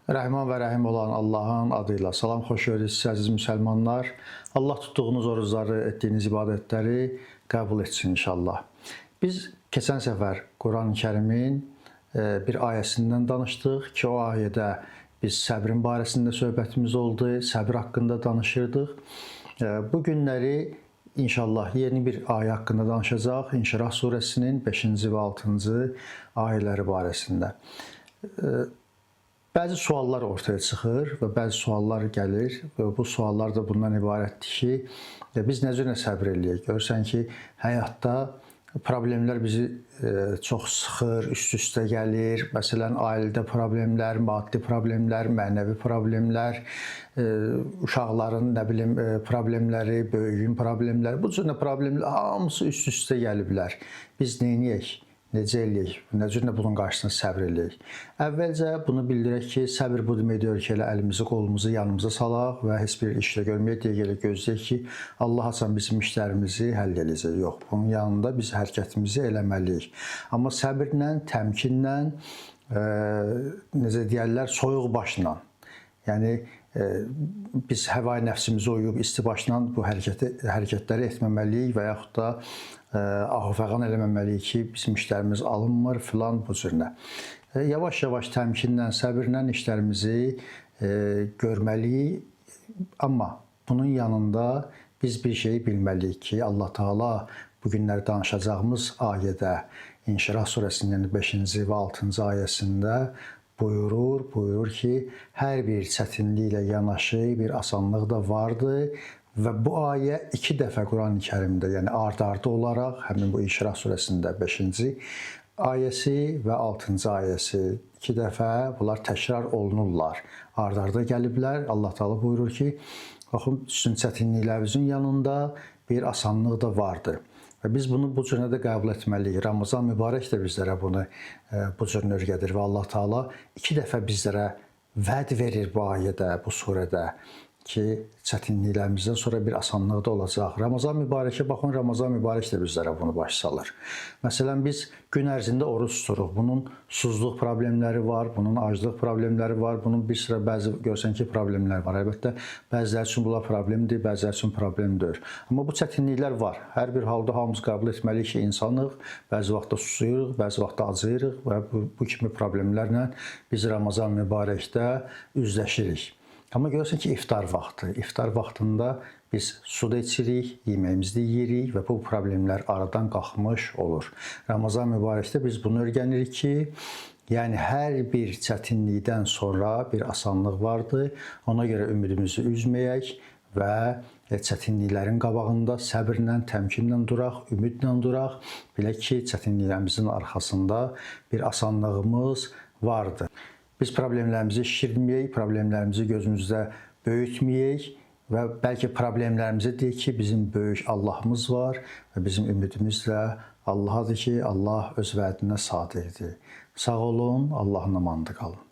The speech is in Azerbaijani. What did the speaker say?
Rəhman və rəhim olan Allahın adıyla salam, xoş gördük siz əziz müsəlmanlar. Allah tutduğunuz orucları, etdiyiniz ibadətləri qəbul etsin inşallah. Biz keçən səfər Quran-ı Kərimin bir ayəsindən danışdıq ki, o ayədə biz səbrin barəsində söhbətimiz oldu, səbir haqqında danışırdıq. Bu günləri İnşallah yeni bir ayə haqqında danışacaq. İnşirah surəsinin 5-ci və 6-cı ayələri barəsində. Bəzi suallar ortaya çıxır və bəzi suallar gəlir və bu suallar da bundan ibarətdir ki, biz nə cür səbr eləyək? Görürsən ki, həyatda problemlər bizi çox sıxır, üst-üstə gəlir. Məsələn, ailədə problemlər, maddi problemlər, mənəvi problemlər, uşaqların problemləri, böyüyün problemləri, bu cür problemlər hamısı üst-üstə gəliblər. Biz nə edək? Necə eləyək? Nə cür bunun qarşısına səbr eləyək? Əvvəlcə bunu bildirək ki, səbr bu demək deyil ki, elə əlimizi, qolumuzu yanımıza salaq və heç bir işlə görməyək deyə elə gözləyək ki, Allah açan bizim işlərimizi həll edəcək. Yox, bunun yanında biz hərəkətimizi eləməliyik. Amma səbirlə, təmkinlə, necə deyərlər, soyuq başla. Yəni, biz həvai nəfsimizi uyub, isti başla bu hərəkətləri etməməliyik və yaxud da ahufəğan eləməməliyik ki, bizim işlərimiz alınmır, filan bu cürlə. Yavaş-yavaş təmkinlə, səbirlə işlərimizi görməliyik. Amma bunun yanında biz bir şeyi bilməliyik ki, Allah Teala bu günlər danışacağımız ayədə, İnşirah surəsinin 5-ci və 6-cı ayəsində buyurur ki, hər bir çətinliklə yanaşı bir asanlıq da vardır və bu ayə 2 dəfə Quran-ı Kərimdə, yəni ard-ardı olaraq, həmin bu İnşirah surəsində 5-ci ayəsi və 6-cı ayəsi 2 dəfə bunlar təkrar olunurlar. Ard-arda gəliblər. Allah Teala buyurur ki, baxın, sizin çətinliklərinizin yanında bir asanlıq da vardır. Və biz bunu bu cürə də qəbul etməliyik. Ramazan mübarək də bizlərə bunu bu cür öyrədir və Allah Teala 2 dəfə bizlərə vəd verir bu ayədə, bu surədə ki, çətinliklərimizdən sonra bir asanlıq da olacaq. Ramazan mübarəkə baxın, Ramazan mübarək də bizlərə bunu baş salır. Məsələn, biz gün ərzində oruç tuturuq. Bunun susuzluq problemləri var, bunun aclıq problemləri var, bunun bir sıra bəzi görsən ki, problemlər var. Əlbəttə, bəziləri üçün bunlar problemdir, bəziləri üçün problemdir. Amma bu çətinliklər var. Hər bir halda hamımız qəbul etməliyik ki, insanıq, bəzi vaxtda susuyuruq, bəzi vaxtda acıyırıq və bu kimi problemlərlə biz Ramazan mübarəkdə üzləşirik. Amma görürsən ki, iftar vaxtı. İftar vaxtında biz su da içirik, yeməyimizi də yeyirik və bu problemlər aradan qalxmış olur. Ramazan mübarəkdə biz bunu öyrənirik ki, yəni hər bir çətinlikdən sonra bir asanlıq vardır. Ona görə ümidimizi üzməyək və çətinliklərin qabağında səbirlə, təmkinlə duraq, ümidlə duraq. Bilək ki, çətinliklərimizin arxasında bir asanlığımız vardır. Biz problemlərimizi şişirməyək, problemlərimizi gözümüzdə böyütməyək və bəlkə problemlərimizi deyək ki, bizim böyük Allahımız var və bizim ümidimiz də Allahadır ki, Allah öz vədinə sadiqdir. Sağ olun, Allahın amanında qalın.